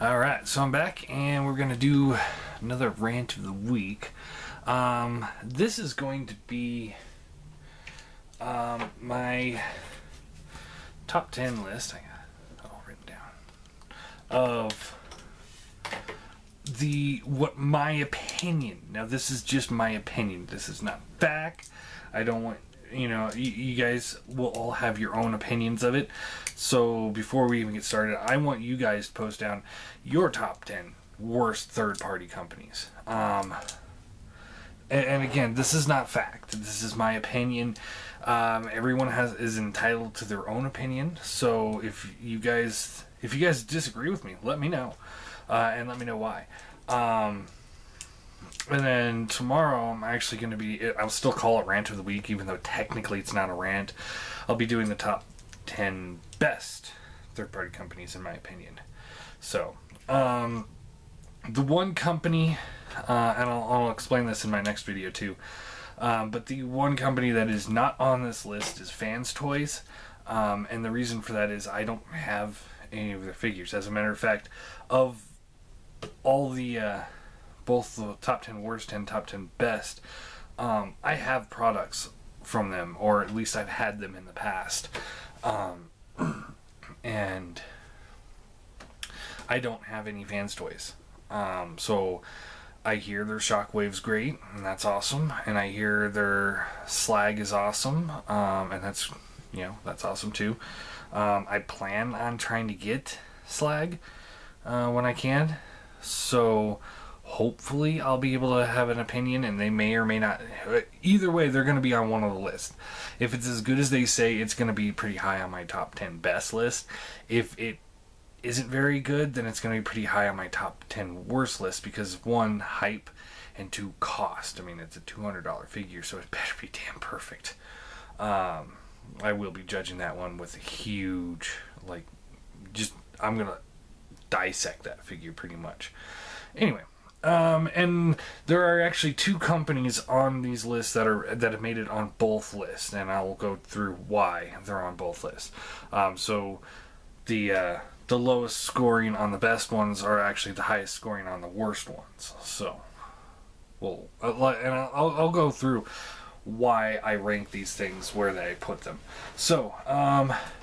Alright, so I'm back and we're going to do another rant of the week. This is going to be my top 10 list. I got it all written down. Of what my opinion. Now this is just my opinion. This is not fact. I don't want, you guys will all have your own opinions of it. So before we even get started, I want you guys to post down your top 10 worst third-party companies. And again, this is not fact. This is my opinion. Everyone is entitled to their own opinion. So if you guys disagree with me, let me know, and let me know why. And then tomorrow, I'm actually going to be, I'll still call it Rant of the Week, even though technically it's not a rant. I'll be doing the top 10 best third-party companies, in my opinion. So, the one company, and I'll explain this in my next video too, but the one company that is not on this list is Fans Toys. And the reason for that is I don't have any of their figures. As a matter of fact, of all the both the top 10 worst and top 10 best, I have products from them, or at least I've had them in the past, and I don't have any Fans Toys. So I hear their Shockwave's great, and that's awesome, and I hear their Slag is awesome, and that's awesome too. I plan on trying to get Slag when I can, so hopefully I'll be able to have an opinion, and they may or may not. Either way, they're going to be on one of the lists. If it's as good as they say, it's going to be pretty high on my top 10 best list. If it isn't very good, then it's going to be pretty high on my top 10 worst list, because one, hype, and two, cost. I mean, it's a $200 figure, so it better be damn perfect. I will be judging that one with a huge, I'm going to dissect that figure pretty much. Anyway, and there are actually two companies on these lists that have made it on both lists, and I will go through why they're on both lists. So the lowest scoring on the best ones are actually the highest scoring on the worst ones. So, I'll go through why I rank these things where I put them. So,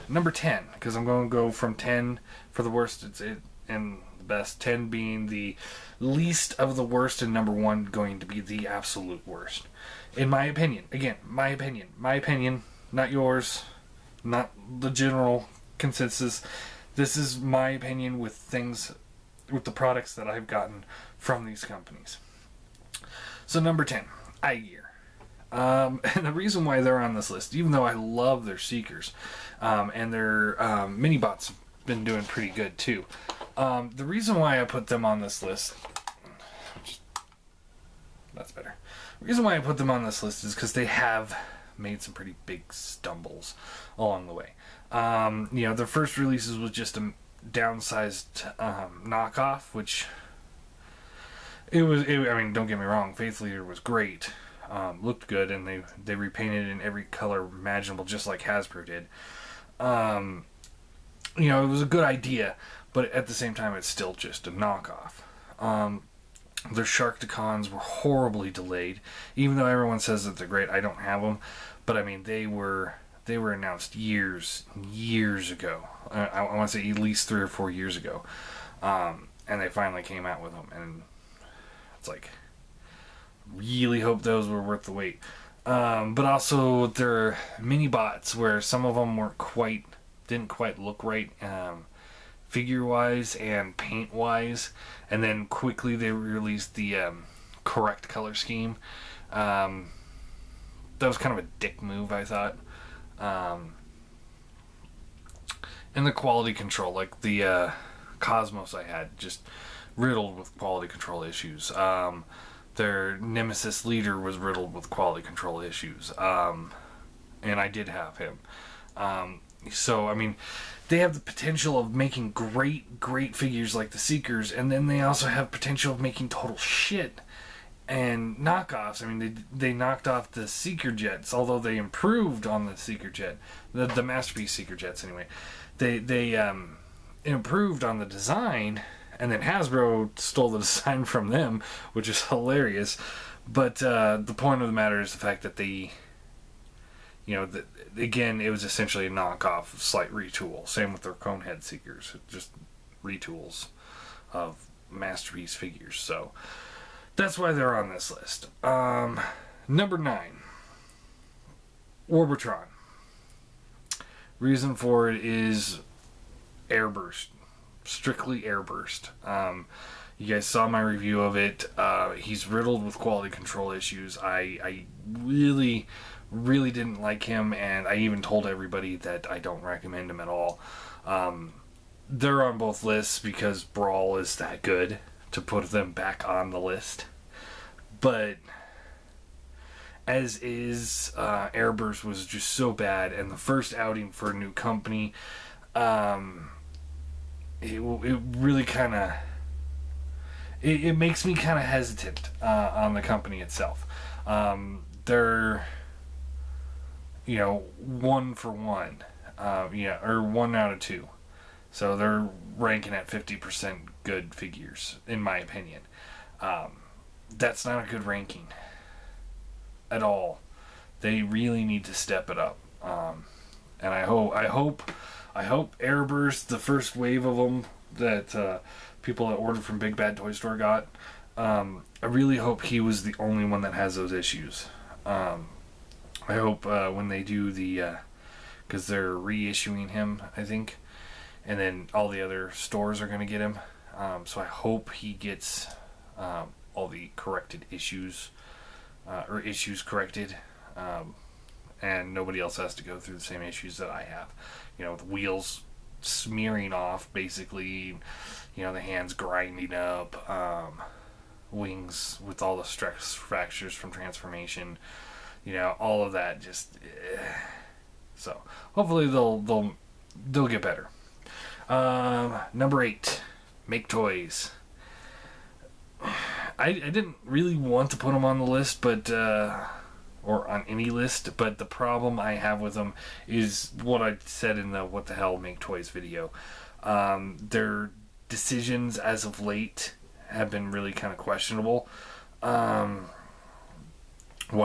number 10, because I'm going to go from 10 for the worst and the best, 10 being the least of the worst, and number 1 going to be the absolute worst. In my opinion, again, my opinion, not yours, not the general consensus. This is my opinion with the products that I've gotten from these companies. So number 10, iGear. And the reason why they're on this list, even though I love their Seekers, and their mini-bots have been doing pretty good too. The reason why I put them on this list, that's better. The reason why I put them on this list is because they have made some pretty big stumbles along the way. Their first releases was just a downsized knockoff, which I mean, don't get me wrong, Faith Leader was great, looked good, and they repainted it in every color imaginable, just like Hasbro did. It was a good idea, but at the same time, it's still just a knockoff. Their Sharkticons were horribly delayed, even though everyone says that they're great. I don't have them, but I mean, they were announced years ago. I want to say at least 3 or 4 years ago, and they finally came out with them, and it's like, really hope those were worth the wait. But also their mini bots, where some of them didn't quite look right, figure-wise and paint-wise, and then quickly they released the correct color scheme. That was kind of a dick move, I thought. And the quality control, like the Cosmos I had, just riddled with quality control issues. Their Nemesis Leader was riddled with quality control issues, and I did have him. So, I mean, they have the potential of making great figures like the Seekers, and then they also have potential of making total shit and knockoffs. I mean, they knocked off the Seeker Jets, although they improved on the Seeker Jet, the Masterpiece Seeker Jets anyway. They improved on the design, and then Hasbro stole the design from them, which is hilarious. But the point of the matter is the fact that they, again, it was essentially a knockoff, slight retool. Same with their Conehead Seekers, just retools of masterpiece figures. So that's why they're on this list. Number 9, Orbitron. Reason for it is airburst, strictly airburst. You guys saw my review of it. He's riddled with quality control issues. I really didn't like him, and I even told everybody that I don't recommend him at all. They're on both lists because Brawl is that good to put them back on the list. But as is, Airburst was just so bad, and the first outing for a new company, it really kind of, it makes me kind of hesitant on the company itself. They're, 1 for 1, or 1 out of 2. So they're ranking at 50% good figures, in my opinion. That's not a good ranking at all. They really need to step it up. And I hope Airburst, the first wave of them that people that ordered from Big Bad Toy Store got, I really hope he was the only one that has those issues. I hope when they do the, because they're reissuing him, I think, and then all the other stores are going to get him. So I hope he gets all the corrected issues, or issues corrected, and nobody else has to go through the same issues that I have. The wheels smearing off, basically, the hands grinding up, wings with all the stress fractures from transformation, all of that. Just so hopefully they'll get better. Number 8, Make Toys. I didn't really want to put them on the list, but or on any list, but the problem I have with them is what I said in the What the Hell Make Toys video. Their decisions as of late have been really kind of questionable. Why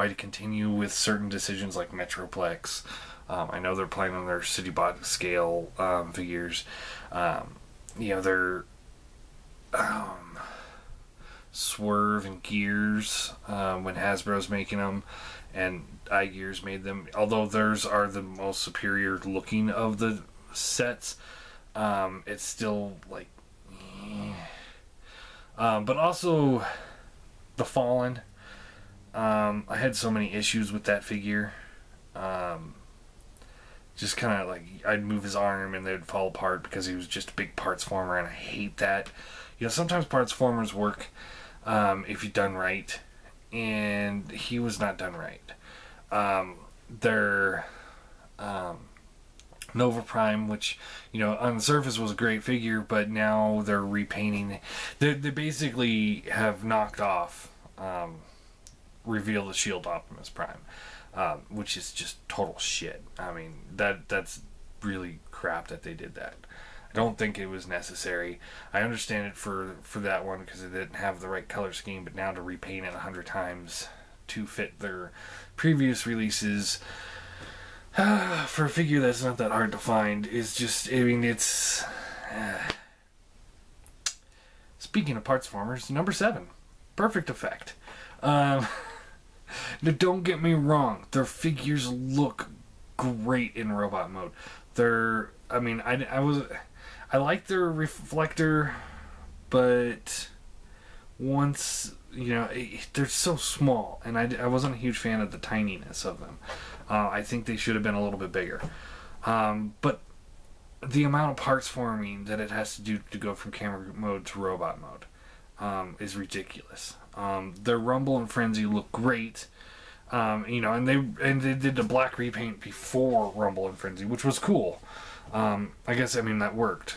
to continue with certain decisions like Metroplex. I know they're playing on their City Bot scale figures. They're Swerve and Gears when Hasbro's making them, and iGears made them. Although theirs are the most superior looking of the sets, it's still like, but also the Fallen. I had so many issues with that figure. Just kind of like, I'd move his arm and they'd fall apart because he was just a big parts former, and I hate that. Sometimes parts formers work if you're done right, and he was not done right. They're Nova Prime, which on the surface was a great figure, but now they're repainting. They basically have knocked off Reveal the Shield Optimus Prime, which is just total shit. I mean, that's really crap that they did that. I don't think it was necessary. I understand it for that one because it didn't have the right color scheme, but now to repaint it 100 times to fit their previous releases for a figure that's not that hard to find is just, it's... Speaking of parts formers, number 7, Perfect Effect. Now, don't get me wrong, their figures look great in robot mode. I like their reflector, but once, they're so small, and I wasn't a huge fan of the tininess of them. I think they should have been a little bit bigger. But the amount of parts forming that it has to do to go from camera mode to robot mode is ridiculous. Their Rumble and Frenzy look great, and they did the black repaint before Rumble and Frenzy, which was cool. I guess that worked.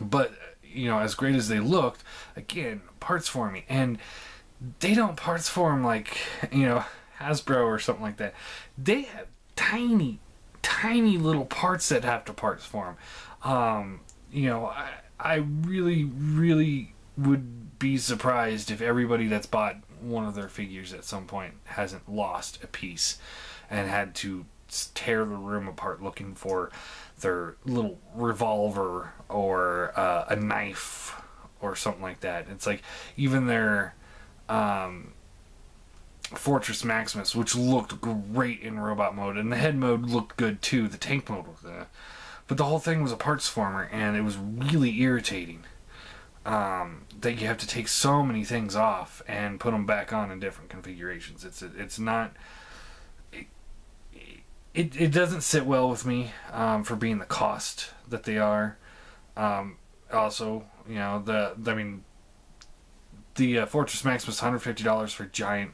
But as great as they looked, again, parts forming, and they don't parts form like Hasbro or something like that. They have tiny little parts that have to parts form. I really, really would be surprised if everybody that's bought one of their figures at some point hasn't lost a piece and had to tear the room apart looking for their little revolver or a knife or something like that. It's like even their Fortress Maximus, which looked great in robot mode, and the head mode looked good too. The tank mode was there, but the whole thing was a parts former, and it was really irritating that you have to take so many things off and put them back on in different configurations. It's not. It doesn't sit well with me for being the cost that they are. Also, you know, the Fortress Maximus $150 for giant,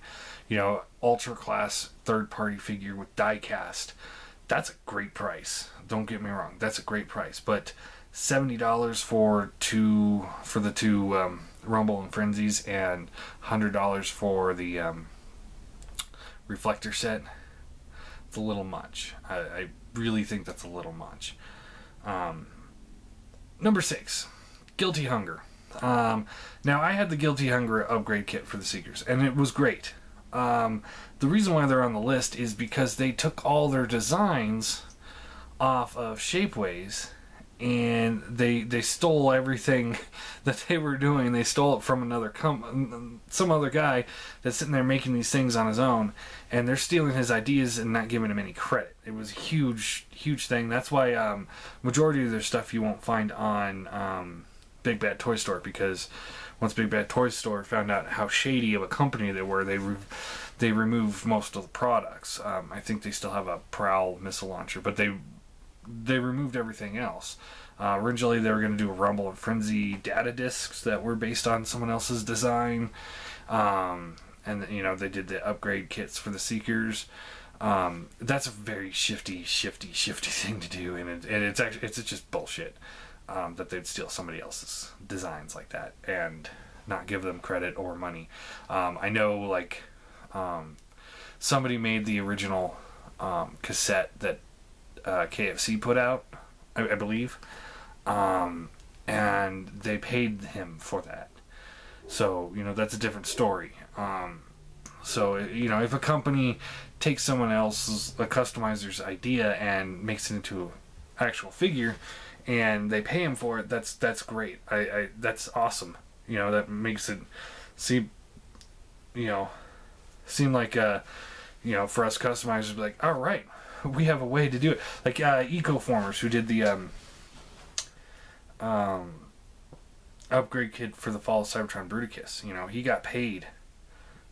you know, ultra class third party figure with die cast. That's a great price. Don't get me wrong, that's a great price. But $70 for the two Rumble and Frenzies, and $100 for the reflector set. It's a little much. I really think that's a little much. Number 6, Guilty Hunger. Now, I had the Guilty Hunger upgrade kit for the Seekers, and it was great. The reason why they're on the list is because they took all their designs off of Shapeways, and they stole everything that they were doing. They stole it from some other guy that's sitting there making these things on his own, and they're stealing his ideas and not giving him any credit. It was a huge thing. That's why majority of their stuff you won't find on Big Bad Toy Store, because once Big Bad Toy Store found out how shady of a company they were, they removed most of the products. I think they still have a Prowl missile launcher, but they removed everything else. Originally, they were going to do a Rumble and Frenzy data discs that were based on someone else's design, and you know, they did the upgrade kits for the Seekers. That's a very shifty thing to do, and it's just bullshit that they'd steal somebody else's designs like that and not give them credit or money. I know, like, somebody made the original cassette that KFC put out, I believe, and they paid him for that. So, you know, that's a different story. So, you know, if a company takes someone else's, a customizer's idea and makes it into an actual figure, and they pay him for it, that's great. That's awesome. You know, that makes it seem like, you know, for us customizers, be like, all right, we have a way to do it. Like Ecoformers, who did the upgrade kit for the Fall of Cybertron Bruticus. You know, he got paid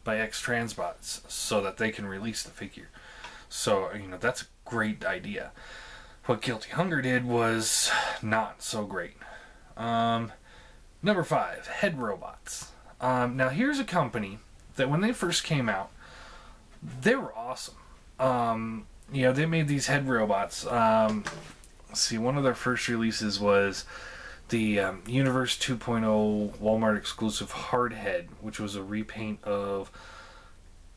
by X-Transbots so that they can release the figure. So, you know, that's a great idea. What Guilty Hunger did was not so great. Number 5, Head Robots. Now, here's a company that when they first came out, they were awesome. You know, they made these head robots. Let's see, one of their first releases was the Universe 2.0 Walmart exclusive hard head, which was a repaint of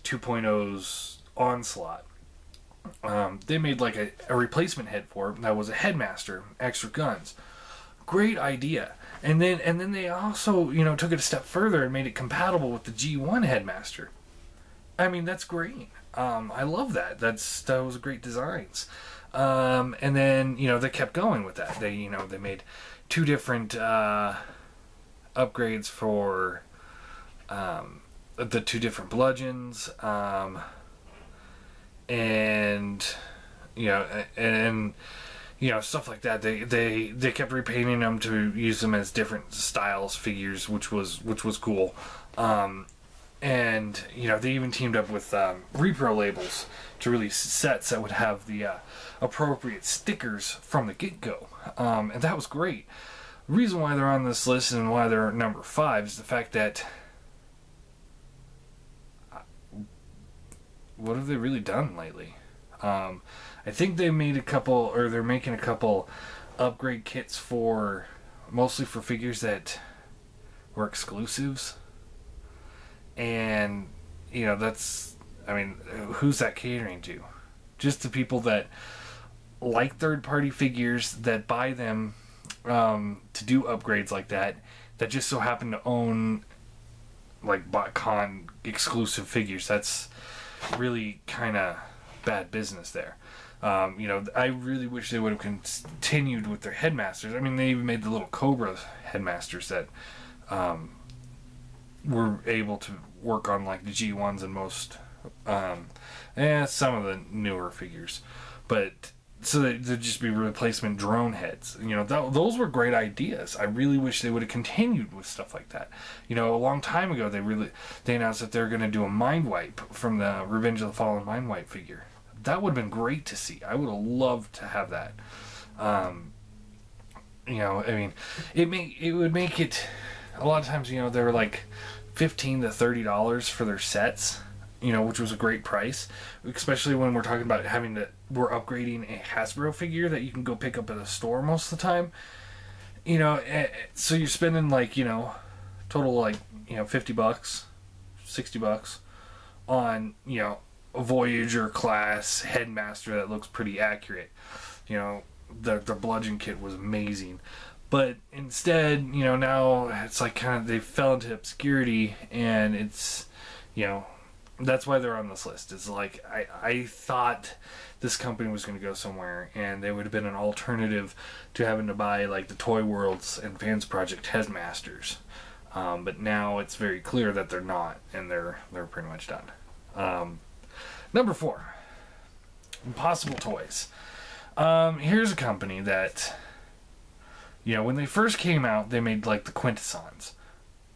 2.0's Onslaught. They made like a replacement head for it that was a headmaster, extra guns. Great idea. And then they also, you know, took it a step further and made it compatible with the G1 headmaster. I mean, that's great. I love that. That was great designs. And then, you know, they kept going with that. They made 2 different upgrades for the 2 different bludgeons, and stuff like that. They kept repainting them to use them as different styles figures, which was cool. And, you know, they even teamed up with Repro Labels to release sets that would have the appropriate stickers from the get-go. And that was great. The reason why they're on this list and why they're number 5 is the fact that what have they really done lately? I think they made they're making a couple upgrade kits mostly for figures that were exclusives. And, you know, who's that catering to? Just the people that like third-party figures, that buy them to do upgrades like that just so happen to own like BotCon exclusive figures. That's really kind of bad business there. I really wish they would have continued with their headmasters. I mean, they even made the little Cobra headmasters that were able to work on like the G1s and most, some of the newer figures. But so there'd just be replacement drone heads. Those were great ideas. I really wish they would have continued with stuff like that. A long time ago, they announced that they're going to do a mind wipe from the Revenge of the Fallen mind wipe figure. That would have been great to see. I would have loved to have that. I mean, it would make it. A lot of times, they were like $15 to $30 for their sets. Which was a great price, especially when we're talking about we're upgrading a Hasbro figure that you can go pick up at a store most of the time. So you're spending like, total like, $50, $60 on, a Voyager class headmaster that looks pretty accurate. The bludgeon kit was amazing. But instead, now it's like kind of, they fell into obscurity, and it's, that's why they're on this list. It's like, I thought this company was going to go somewhere, and they would have been an alternative to having to buy like the Toy Worlds and Fans Project Headmasters. But now it's very clear that they're not, and they're pretty much done. Number 4, Impossible Toys. Here's a company that, when they first came out, they made like the Quintessons.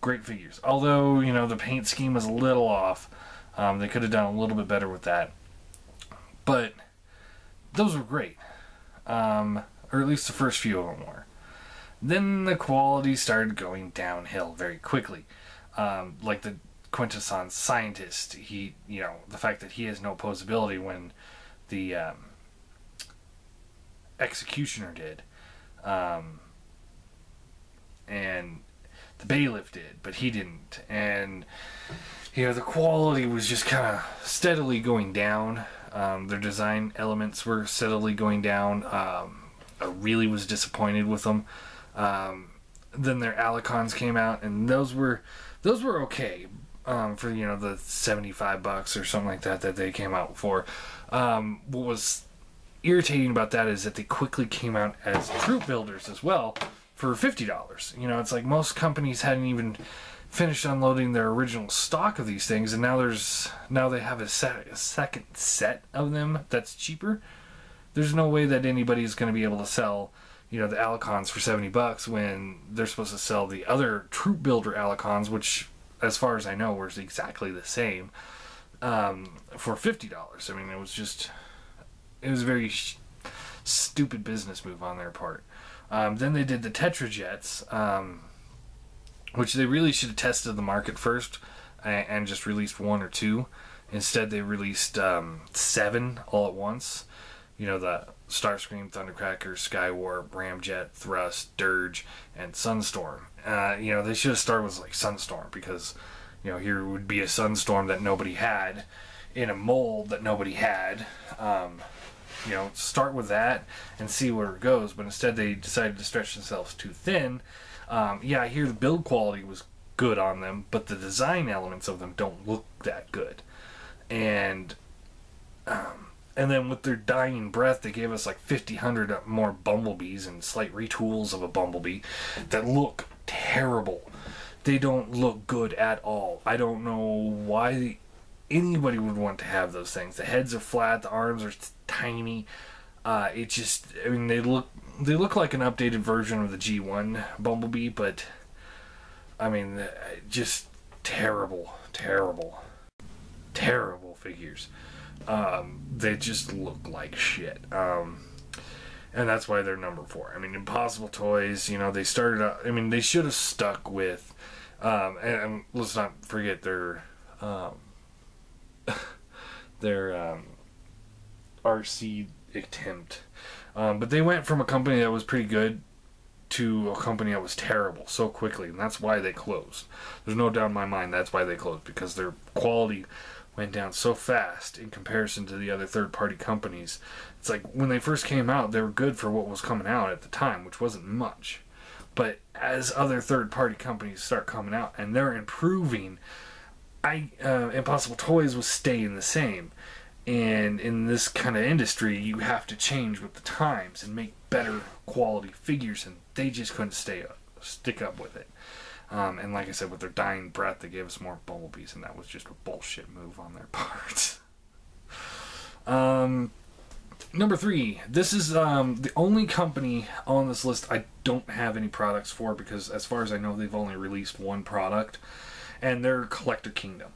Great figures. Although, the paint scheme was a little off. They could have done a little bit better with that. But those were great. Or at least the first few of them were. Then the quality started going downhill very quickly. Like the Quintesson Scientist. The fact that he has no posability when the Executioner did. And the Bailiff did, but he didn't. And the quality was just kind of steadily going down. Their design elements were steadily going down. I really was disappointed with them. Then their Alicons came out, and those were okay for the $75 or something like that they came out for. What was irritating about that is that they quickly came out as troop builders as well for $50. It's like most companies hadn't even finished unloading their original stock of these things, and now they have a second set of them that's cheaper. There's no way that anybody's going to be able to sell, the Alicons for $70 when they're supposed to sell the other troop builder Alicons, which, as far as I know, was exactly the same, for $50. I mean, it was a very stupid business move on their part. Then they did the Tetrajets, which they really should have tested the market first and just released 1 or 2. Instead, they released 7 all at once. The Starscream, Thundercracker, Skywarp, Ramjet, Thrust, Dirge, and Sunstorm. They should have started with like Sunstorm, because here would be a Sunstorm that nobody had in a mold that nobody had. Start with that and see where it goes. But instead, they decided to stretch themselves too thin. I hear the build quality was good on them, but the design elements of them don't look that good. And then with their dying breath, they gave us like 100 more Bumblebees and slight retools of a Bumblebee that look terrible. They don't look good at all. I don't know why anybody would want to have those things. The heads are flat, the arms are tiny. They look like an updated version of the G1 Bumblebee, but I mean, just terrible figures. They just look like shit. And that's why they're number 4. I mean, Impossible Toys, they started out, they should have stuck with, and let's not forget their RC attempt. But they went from a company that was pretty good to a company that was terrible so quickly, and that's why they closed. There's no doubt in my mind that's why they closed, because their quality went down so fast in comparison to the other third-party companies. It's like when they first came out, they were good for what was coming out at the time, which wasn't much. But as other third-party companies start coming out and they're improving, Impossible Toys was staying the same. And in this kind of industry, you have to change with the times and make better quality figures, and they just couldn't stick up with it. And like I said, with their dying breath, they gave us more Bumblebees, and that was just a bullshit move on their part. Number 3. This is the only company on this list I don't have any products for, because as far as I know, they've only released one product, and they're Collector Kingdom.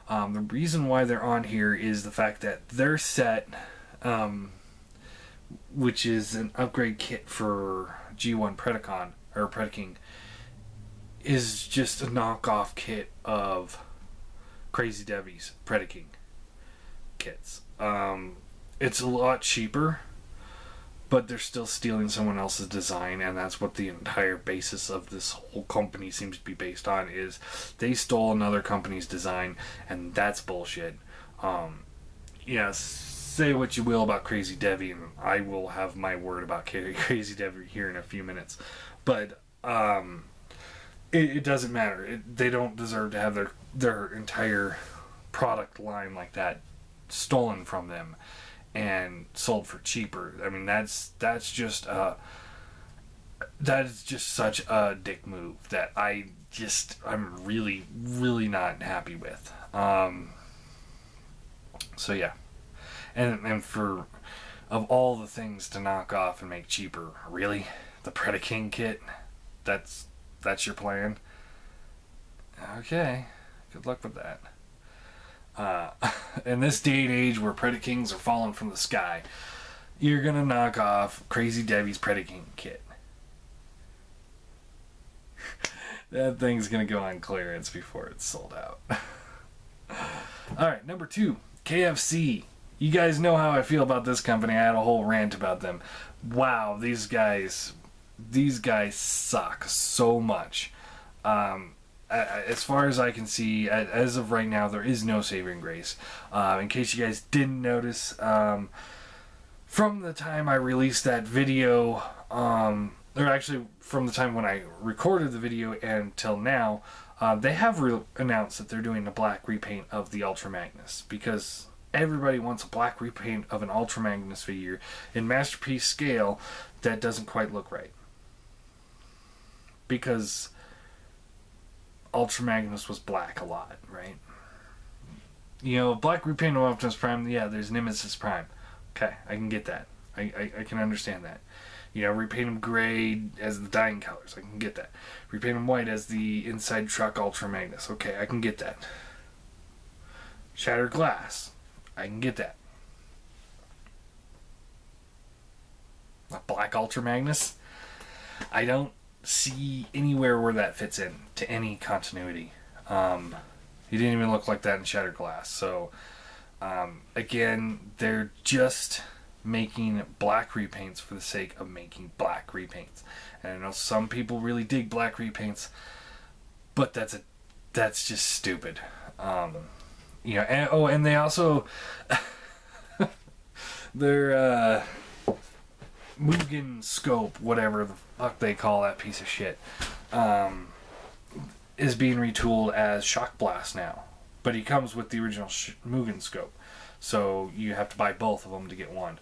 The reason why they're on here is the fact that their set, which is an upgrade kit for G1 Predacon, or Predaking, is just a knockoff kit of Crazy Debbie's Predaking kits. It's a lot cheaper, but they're still stealing someone else's design, and that's what the entire basis of this whole company seems to be based on, is they stole another company's design, and that's bullshit. Say what you will about Crazy Debbie, and I will have my word about Crazy Debbie here in a few minutes, but it doesn't matter. They don't deserve to have their entire product line like that stolen from them and sold for cheaper. I mean, that is just such a dick move that I'm really, really not happy with. So yeah, and for of all the things to knock off and make cheaper, really, the Predaking kit, that's your plan? Okay, good luck with that. In this day and age where Predakings are falling from the sky, you're gonna knock off Crazy Debbie's Predaking kit. That thing's gonna go on clearance before it's sold out. Alright, number 2, KFC. You guys know how I feel about this company. I had a whole rant about them. Wow, these guys suck so much. As far as I can see, as of right now, there is no saving grace. In case you guys didn't notice, from the time I released that video, or actually from the time when I recorded the video until now, they have announced that they're doing a black repaint of the Ultra Magnus, because everybody wants a black repaint of an Ultra Magnus figure in Masterpiece scale that doesn't quite look right. Because Ultra Magnus was black a lot, right? Black repaint of Optimus Prime, yeah, there's Nemesis Prime. Okay, I can get that. I can understand that. Repaint him gray as the dying colors. I can get that. Repaint him white as the inside truck Ultra Magnus. Okay, I can get that. Shattered glass. I can get that. A black Ultra Magnus? I don't see anywhere where that fits in to any continuity. He didn't even look like that in Shattered Glass. So, again, they're just making black repaints for the sake of making black repaints. And I know some people really dig black repaints, but that's just stupid. And they also their Mugen scope, whatever the fuck they call that piece of shit, is being retooled as Shock Blast now. But he comes with the original Mugen scope, so you have to buy both of them to get one.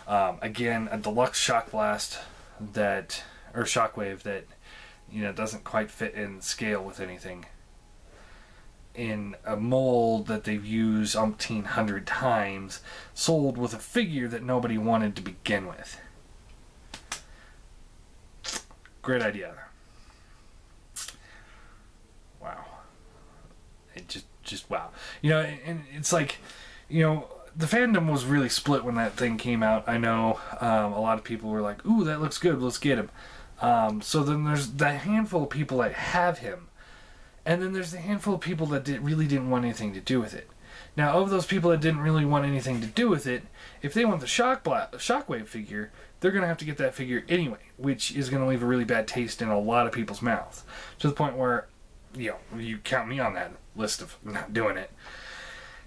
Again, a deluxe Shock Blast or Shockwave that doesn't quite fit in scale with anything, in a mold that they've used umpteen hundred times, sold with a figure that nobody wanted to begin with. Great idea. Wow. It just wow. And it's like, the fandom was really split when that thing came out. I know a lot of people were like, ooh, that looks good, let's get him. So then there's the handful of people that have him, and then there's the handful of people that really didn't want anything to do with it. Now, of those people that didn't really want anything to do with it, if they want the Shockwave figure, they're going to have to get that figure anyway, which is going to leave a really bad taste in a lot of people's mouths. To the point where, you count me on that list of not doing it.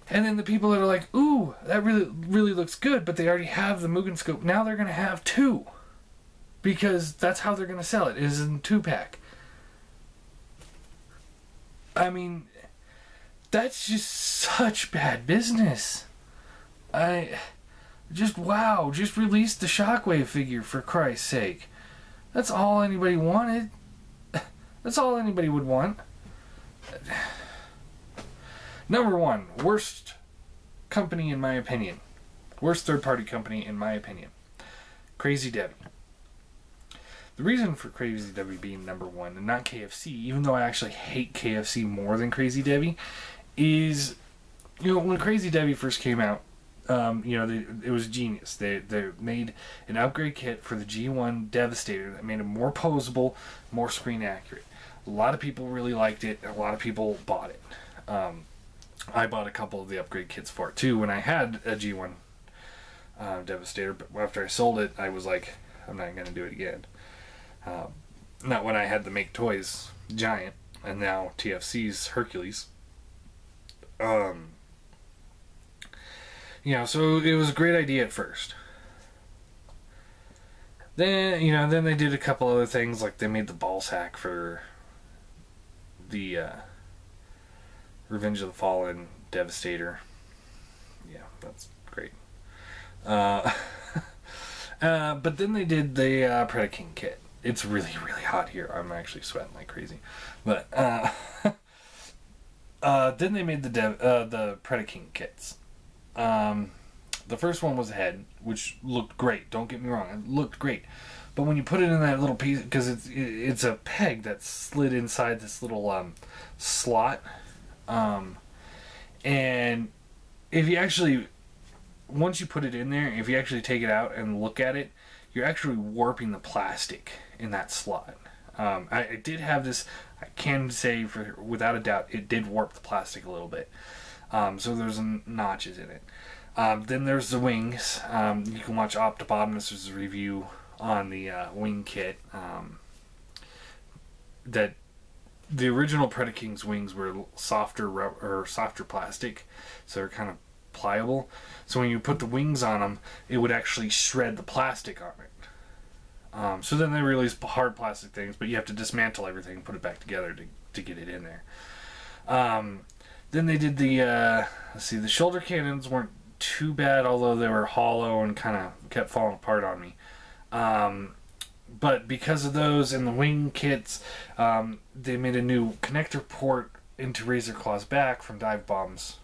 And then the people that are like, ooh, that really looks good, but they already have the Mugen scope. Now they're going to have two. Because that's how they're going to sell it, is in 2-pack. I mean, that's just such bad business. Wow, just release the Shockwave figure, for Christ's sake. That's all anybody wanted. That's all anybody would want. Number 1, worst company in my opinion. Worst third-party company in my opinion. Crazy Debbie. The reason for Crazy Debbie being number 1 and not KFC, even though I actually hate KFC more than Crazy Debbie, is, when Crazy Debbie first came out, it was genius. They made an upgrade kit for the G1 Devastator that made it more posable, more screen accurate. A lot of people really liked it, and a lot of people bought it. I bought a couple of the upgrade kits for it too when I had a G1 Devastator, but after I sold it, I was like, I'm not going to do it again. Not when I had the Make Toys Giant, and now TFC's Hercules. So it was a great idea at first. Then they did a couple other things, like they made the ball sack for the Revenge of the Fallen Devastator. Yeah, that's great. But then they did the Predaking kit. It's really, really hot here. I'm actually sweating like crazy. But then they made the Predaking kits. The first one was a head, which looked great. Don't get me wrong, it looked great. But when you put it in that little piece, because it's a peg that's slid inside this little slot, and if you actually, once you put it in there, if you actually take it out and look at it, you're actually warping the plastic in that slot. I did have this, I can say without a doubt, it did warp the plastic a little bit. So there's notches in it. Then there's the wings. You can watch Optobotanist's review on the wing kit. That the original Predaking's wings were softer plastic, so they're kind of pliable. So when you put the wings on them, it would actually shred the plastic on it. So then they released hard plastic things, but you have to dismantle everything and put it back together to get it in there. Then they did the the shoulder cannons weren't too bad, although they were hollow and kind of kept falling apart on me. But because of those and the wing kits, they made a new connector port into Razor Claw's back from Dive Bomb's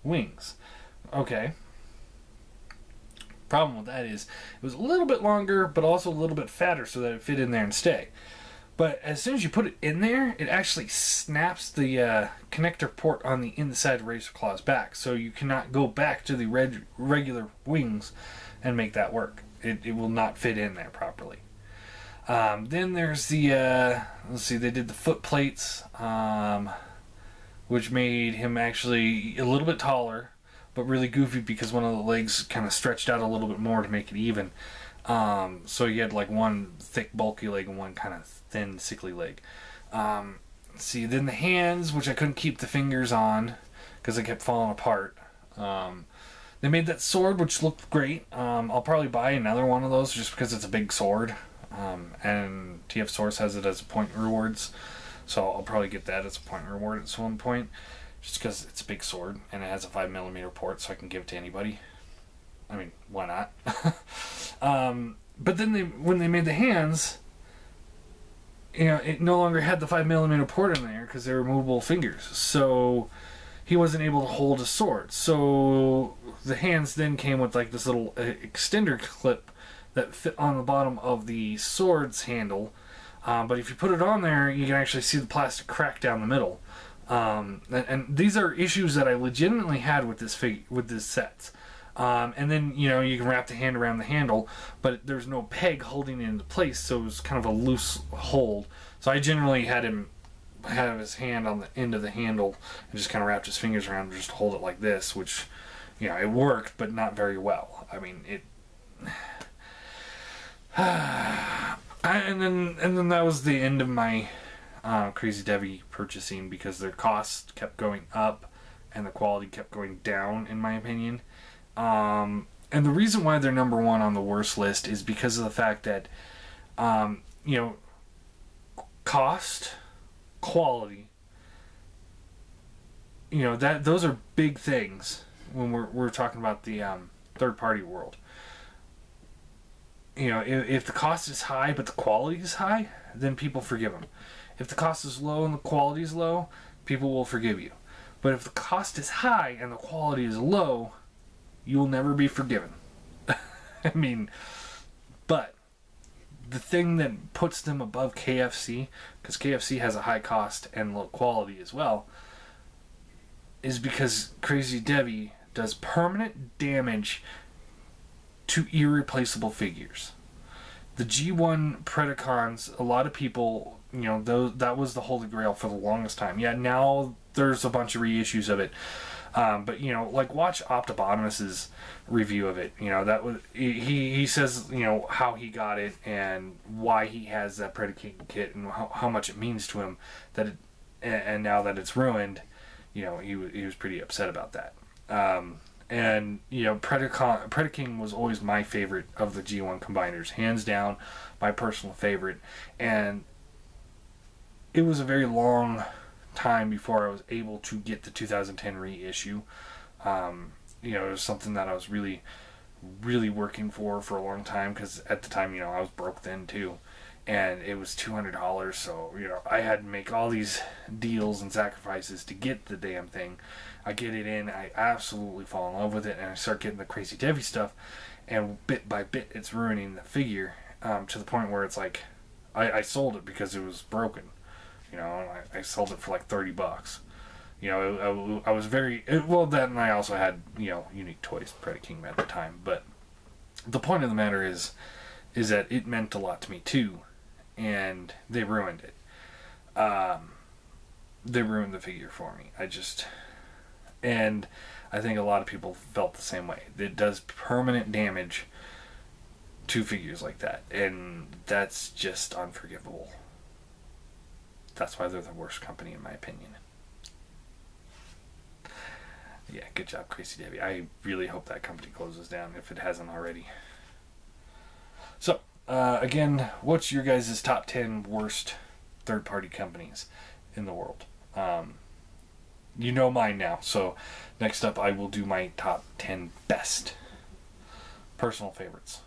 wings. Okay. Problem with that is it was a little bit longer, but also a little bit fatter so that it fit in there and stay. But as soon as you put it in there, it actually snaps the connector port on the inside of Razor Claw's back, so you cannot go back to the regular wings and make that work. It will not fit in there properly. Then there's the they did the foot plates, which made him actually a little bit taller, but really goofy because one of the legs kind of stretched out a little bit more to make it even. So you had like one thick, bulky leg and one kind of thin, sickly leg. Then the hands, which I couldn't keep the fingers on because they kept falling apart. They made that sword, which looked great. I'll probably buy another one of those just because it's a big sword. And TF Source has it as a point rewards. So I'll probably get that as a point reward at some point. Just because it's a big sword and it has a 5mm port, so I can give it to anybody. I mean, why not? But then when they made the hands, it no longer had the 5mm port in there because they were movable fingers. So he wasn't able to hold a sword. So the hands then came with like this little extender clip that fit on the bottom of the sword's handle. But if you put it on there, you can actually see the plastic crack down the middle. And these are issues that I legitimately had with this set. And then you can wrap the hand around the handle, but there's no peg holding it into place, so it was kind of a loose hold. So I generally had him have his hand on the end of the handle and just kind of wrapped his fingers around and just hold it like this, which it worked, but not very well. I mean it. And then that was the end of my Crazy Debbie purchasing because their costs kept going up and the quality kept going down, in my opinion. And the reason why they're number one on the worst list is because of the fact that, you know, cost, quality, you know, that those are big things when we're talking about the third party world. You know, if the cost is high but the quality is high, then people forgive them. If the cost is low and the quality is low, people will forgive you. But if the cost is high and the quality is low, you will never be forgiven. I mean, but the thing that puts them above KFC, because KFC has a high cost and low quality as well, is because Crazy Debbie does permanent damage to irreplaceable figures. The G1 Predacons, a lot of people, you know, that was the holy grail for the longest time. Yeah, now there's a bunch of reissues of it. But, you know, like, watch Optibotimus's review of it. You know, that was, he says, you know, how he got it and why he has that Predaking kit and how much it means to him, that it, and now that it's ruined, you know, he was pretty upset about that. And, you know, Predaking was always my favorite of the G1 combiners, hands down, my personal favorite. And it was a very long time before I was able to get the 2010 reissue. You know, it was something that I was really, really working for a long time, because at the time, you know, I was broke then too. And it was $200, so, you know, I had to make all these deals and sacrifices to get the damn thing. I get it in, I absolutely fall in love with it, and I start getting the Crazy Debbie stuff, and bit by bit it's ruining the figure, to the point where it's like, I sold it because it was broken. You know, I sold it for like $30. You know, I was very, well, then I also had, you know, Unique Toys Predaking at the time, but the point of the matter is that it meant a lot to me too, and they ruined it. They ruined the figure for me. And I think a lot of people felt the same way. It does permanent damage to figures like that, and that's just unforgivable. That's why they're the worst company, in my opinion. Yeah, good job, Crazy Debbie. I really hope that company closes down, if it hasn't already. So, again, what's your guys' top 10 worst third-party companies in the world? You know mine now, so next up I will do my top 10 best personal favorites.